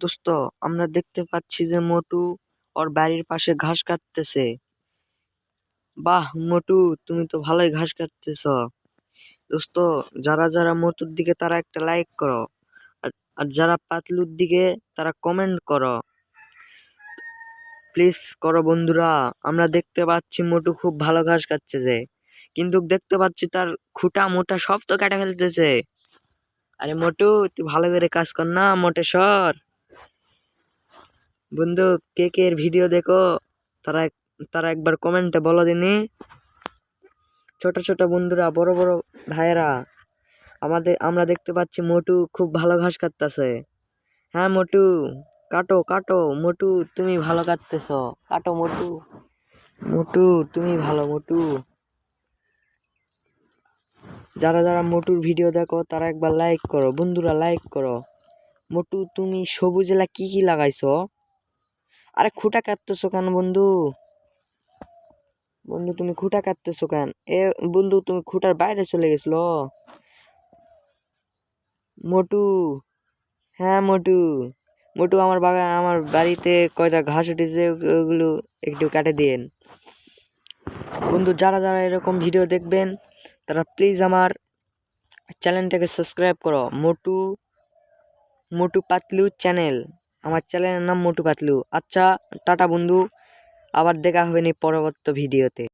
দোস্ত, আমরা দেখতে পাচ্ছি যে মোটু ওর বাড়ির পাশে ঘাস কাটতেছে। বাহ মোটু, তুমি তো ভালোই ঘাস কাটতেছ। দোস্ত, যারা যারা মোটুর দিকে তারা একটা লাইক করো, আর আর যারা পাতলুর দিকে তারা কমেন্ট করো, প্লিজ করো বন্ধুরা। আমরা দেখতে পাচ্ছি মোটু খুব ভালো ঘাস কাটছে যে, কিন্তু দেখতে পাচ্ছি তার খুঁটা মোটা সব তো কেটে ফেলতেছে। আরে মোটু, তুই ভালো করে কাজ কর না, মোটে সর। বন্ধু, কে কে এর ভিডিও দেখো তারা তারা একবার কমেন্টে বলো দিনি। ছোট ছোট বন্ধুরা, বড় বড় ভাইয়েরা, আমরা দেখতে পাচ্ছি মোটু খুব ভালো ঘাস কাটতেছে। হ্যাঁ মোটু, কাটো কাটো। মোটু, তুমি ভালো কাটতেছ, কাটো মোটু। মোটু, তুমি ভালো মোটু। যারা যারা মোটুর ভিডিও দেখো তারা একবার লাইক করো বন্ধুরা, লাইক করো। মোটু, তুমি সবুজ এলা কি কি লাগাইছো? আরে খুঁটা কাটতেছো কেন বন্ধু? বন্ধু, তুমি খুঁটা কাটতেছো কেন? এ বন্ধু, তুমি খুঁটার বাইরে চলে গেছিল। মোটু, হ্যাঁ মোটু। মোটু, আমার বাগান, আমার বাড়িতে কয়টা ঘাস উঠেছে, ওগুলো একটু কাটে দিন। বন্ধু, যারা যারা এরকম ভিডিও দেখবেন তারা প্লিজ আমার চ্যানেলটাকে সাবস্ক্রাইব করো। মোটু মোটু পাতলু চ্যানেল, আমার চ্যানেলের নাম মোটু পাতলু। আচ্ছা, টাটা বন্ধু, আবার দেখা হবে নি পরবর্তী ভিডিওতে।